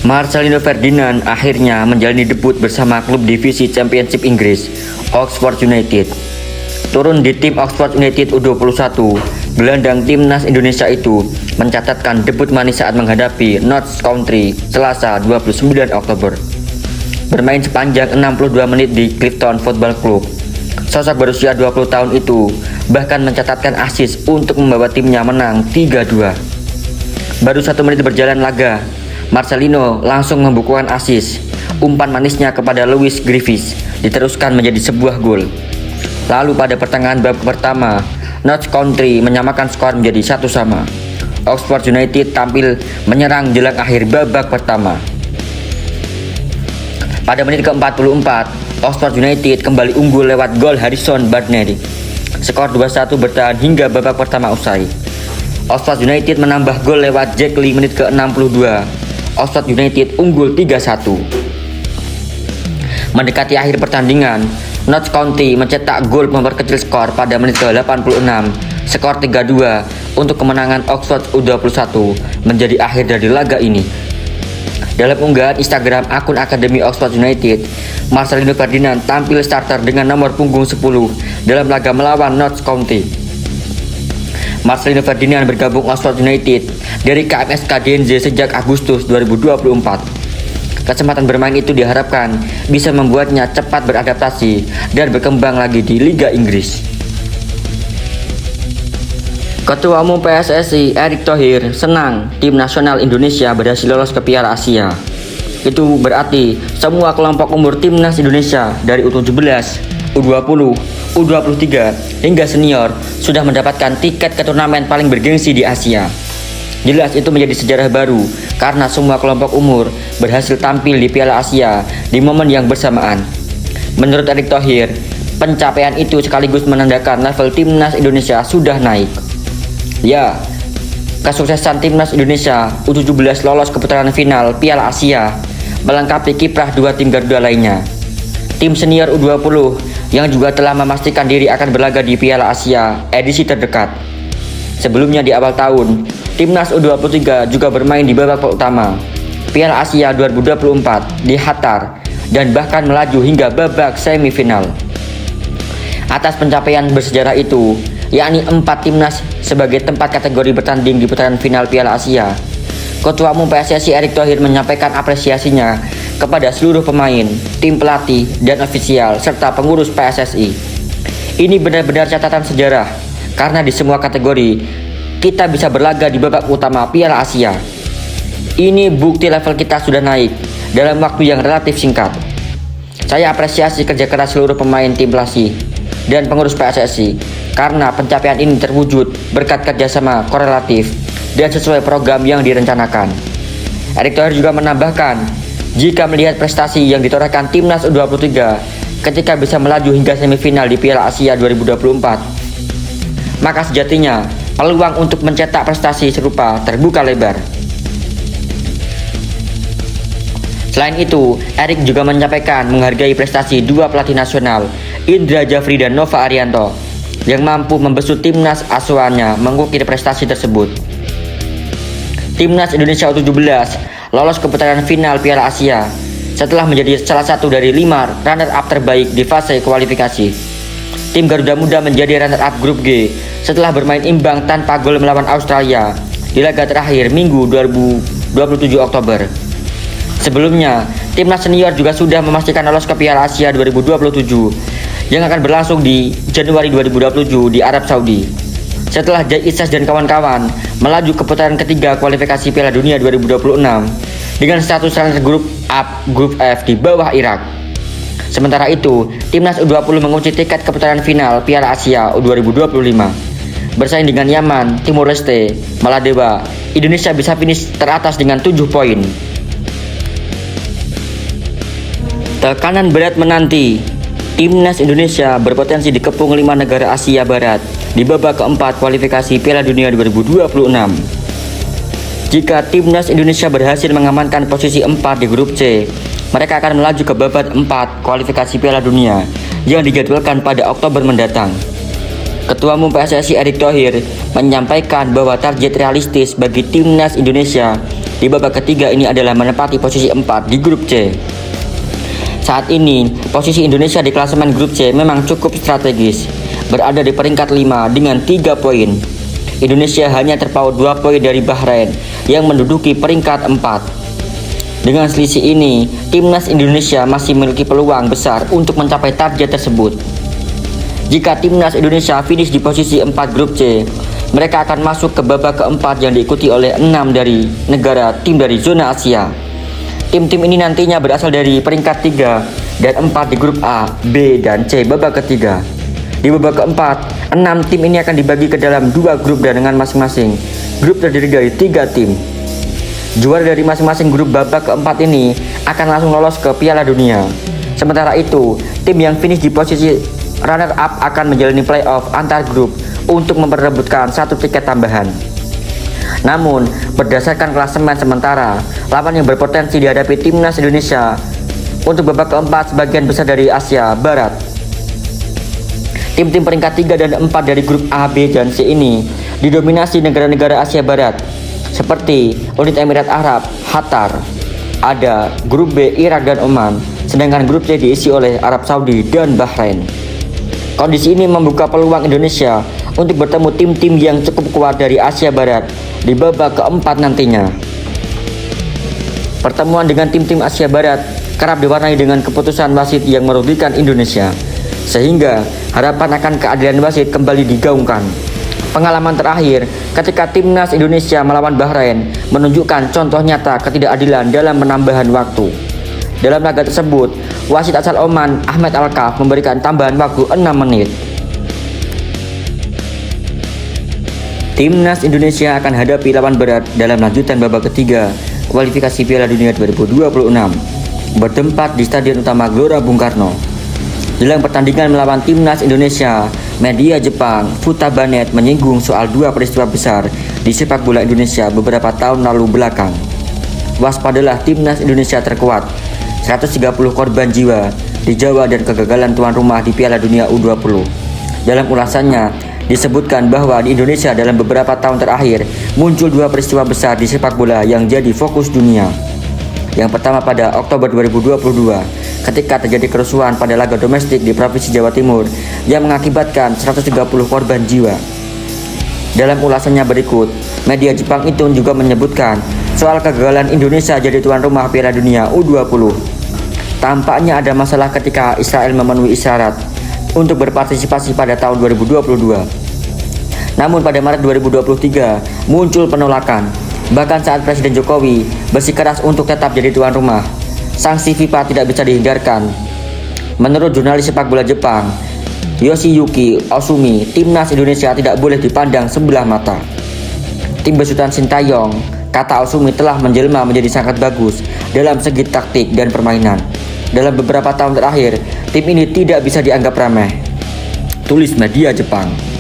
Marcelino Ferdinand akhirnya menjalani debut bersama klub divisi Championship Inggris, Oxford United. Turun di tim Oxford United U21, gelandang timnas Indonesia itu mencatatkan debut manis saat menghadapi Notts County Selasa 29 Oktober. Bermain sepanjang 62 menit di Clifton Football Club, sosok berusia 20 tahun itu bahkan mencatatkan assist untuk membawa timnya menang 3-2. Baru 1 menit berjalan laga, Marcelino langsung membukukan assist. Umpan manisnya kepada Lewis Griffiths diteruskan menjadi sebuah gol. Lalu pada pertengahan babak pertama, Notts County menyamakan skor menjadi 1-1. Oxford United tampil menyerang jelang akhir babak pertama. Pada menit ke-44, Oxford United kembali unggul lewat gol Harrison Barnett. Skor 2-1 bertahan hingga babak pertama usai. Oxford United menambah gol lewat Jack Lee menit ke-62. Oxford United unggul 3-1. Mendekati akhir pertandingan, Notts County mencetak gol memperkecil skor pada menit ke-86. Skor 3-2 untuk kemenangan Oxford U21 menjadi akhir dari laga ini. Dalam unggahan Instagram akun Akademi Oxford United, Marcelino Ferdinand tampil starter dengan nomor punggung 10 dalam laga melawan Notts County. Marcelino Ferdinand bergabung Oxford United dari KMS KDNZ sejak Agustus 2024. Kesempatan bermain itu diharapkan bisa membuatnya cepat beradaptasi dan berkembang lagi di Liga Inggris. Ketua Umum PSSI Erick Thohir senang tim nasional Indonesia berhasil lolos ke Piala Asia. Itu berarti semua kelompok umur timnas Indonesia dari U17, U20, U23 hingga senior sudah mendapatkan tiket ke turnamen paling bergengsi di Asia. Jelas itu menjadi sejarah baru karena semua kelompok umur berhasil tampil di Piala Asia di momen yang bersamaan. Menurut Erick Thohir, pencapaian itu sekaligus menandakan level timnas Indonesia sudah naik. Ya, kesuksesan timnas Indonesia U17 lolos ke putaran final Piala Asia melengkapi kiprah dua tim Garuda lainnya. Tim senior U20 yang juga telah memastikan diri akan berlaga di Piala Asia edisi terdekat. Sebelumnya di awal tahun, timnas U23 juga bermain di babak utama Piala Asia 2024 di Qatar dan bahkan melaju hingga babak semifinal. Atas pencapaian bersejarah itu, yakni 4 timnas sebagai tempat kategori bertanding di putaran final Piala Asia, Ketua Umum PSSI Erick Thohir menyampaikan apresiasinya kepada seluruh pemain, tim pelatih, dan ofisial serta pengurus PSSI. Ini benar-benar catatan sejarah karena di semua kategori kita bisa berlaga di babak utama Piala Asia. Ini bukti level kita sudah naik dalam waktu yang relatif singkat. Saya apresiasi kerja keras seluruh pemain, tim pelatih, dan pengurus PSSI karena pencapaian ini terwujud berkat kerjasama korelatif dan sesuai program yang direncanakan. Erick Thohir juga menambahkan, jika melihat prestasi yang ditorehkan timnas U23 ketika bisa melaju hingga semifinal di Piala Asia 2024, maka sejatinya peluang untuk mencetak prestasi serupa terbuka lebar. Selain itu, Erick juga menyampaikan menghargai prestasi dua pelatih nasional, Indra Jafri dan Nova Arianto, yang mampu membesut timnas asuhannya mengukir prestasi tersebut. Timnas Indonesia U17 lolos ke putaran final Piala Asia setelah menjadi salah satu dari 5 runner-up terbaik di fase kualifikasi. Tim Garuda Muda menjadi runner-up grup G setelah bermain imbang tanpa gol melawan Australia di laga terakhir Minggu 27 Oktober. Sebelumnya, timnas senior juga sudah memastikan lolos ke Piala Asia 2027 yang akan berlangsung di Januari 2027 di Arab Saudi. Setelah Jai Isas dan kawan-kawan melaju ke putaran ketiga kualifikasi Piala Dunia 2026 dengan status runner grup F di bawah Irak. Sementara itu, timnas U20 mengunci tiket ke putaran final Piala Asia U2025. Bersaing dengan Yaman, Timor Leste, Maladewa, Indonesia bisa finish teratas dengan 7 poin. Tekanan berat menanti. Timnas Indonesia berpotensi dikepung 5 negara Asia Barat di babak keempat kualifikasi Piala Dunia 2026. Jika timnas Indonesia berhasil mengamankan posisi 4 di grup C, mereka akan melaju ke babak 4 kualifikasi Piala Dunia yang dijadwalkan pada Oktober mendatang. Ketua Umum PSSI Erick Thohir menyampaikan bahwa target realistis bagi timnas Indonesia di babak ketiga ini adalah menempati posisi 4 di grup C. Saat ini, posisi Indonesia di klasemen grup C memang cukup strategis, berada di peringkat 5 dengan 3 poin. Indonesia hanya terpaut 2 poin dari Bahrain yang menduduki peringkat 4. Dengan selisih ini, timnas Indonesia masih memiliki peluang besar untuk mencapai target tersebut. Jika timnas Indonesia finish di posisi 4 grup C, mereka akan masuk ke babak keempat yang diikuti oleh 6 dari negara tim dari zona Asia. Tim-tim ini nantinya berasal dari peringkat 3 dan 4 di grup A, B, dan C babak ketiga. Di babak keempat, 6 tim ini akan dibagi ke dalam 2 grup dengan masing-masing grup terdiri dari 3 tim. Juara dari masing-masing grup babak keempat ini akan langsung lolos ke Piala Dunia. Sementara itu, tim yang finish di posisi runner up akan menjalani playoff antar grup untuk memperebutkan 1 tiket tambahan. Namun, berdasarkan klasemen sementara, lawan yang berpotensi dihadapi timnas Indonesia untuk babak keempat sebagian besar dari Asia Barat. Tim-tim peringkat 3 dan 4 dari grup A, B, dan C ini didominasi negara-negara Asia Barat seperti Uni Emirat Arab, Qatar. Ada grup B, Irak dan Oman, sedangkan grup C diisi oleh Arab Saudi dan Bahrain. Kondisi ini membuka peluang Indonesia untuk bertemu tim-tim yang cukup kuat dari Asia Barat di babak keempat nantinya. Pertemuan dengan tim-tim Asia Barat kerap diwarnai dengan keputusan wasit yang merugikan Indonesia, sehingga harapan akan keadilan wasit kembali digaungkan. Pengalaman terakhir ketika timnas Indonesia melawan Bahrain menunjukkan contoh nyata ketidakadilan dalam penambahan waktu. Dalam laga tersebut, wasit asal Oman Ahmed Al-Kaf memberikan tambahan waktu 6 menit. Timnas Indonesia akan hadapi lawan berat dalam lanjutan babak ketiga kualifikasi Piala Dunia 2026 bertempat di Stadion Utama Gelora Bung Karno. Jelang pertandingan melawan timnas Indonesia, media Jepang Futabanet menyinggung soal 2 peristiwa besar di sepak bola Indonesia beberapa tahun lalu belakang. Waspadalah timnas Indonesia terkuat, 130 korban jiwa di Jawa dan kegagalan tuan rumah di Piala Dunia U20. Dalam ulasannya, disebutkan bahwa di Indonesia dalam beberapa tahun terakhir muncul 2 peristiwa besar di sepak bola yang jadi fokus dunia. Yang pertama pada Oktober 2022, ketika terjadi kerusuhan pada laga domestik di Provinsi Jawa Timur yang mengakibatkan 130 korban jiwa. Dalam ulasannya berikut, media Jepang itu juga menyebutkan soal kegagalan Indonesia jadi tuan rumah Piala Dunia U20. Tampaknya ada masalah ketika Israel memenuhi syarat untuk berpartisipasi pada tahun 2022. Namun pada Maret 2023 muncul penolakan. Bahkan saat Presiden Jokowi bersikeras untuk tetap jadi tuan rumah, sanksi FIFA tidak bisa dihindarkan. Menurut jurnalis sepak bola Jepang, Yoshiyuki Osumi, timnas Indonesia tidak boleh dipandang sebelah mata. Tim besutan Sintayong, kata Osumi, telah menjelma menjadi sangat bagus dalam segi taktik dan permainan. Dalam beberapa tahun terakhir, tim ini tidak bisa dianggap remeh, tulis media Jepang.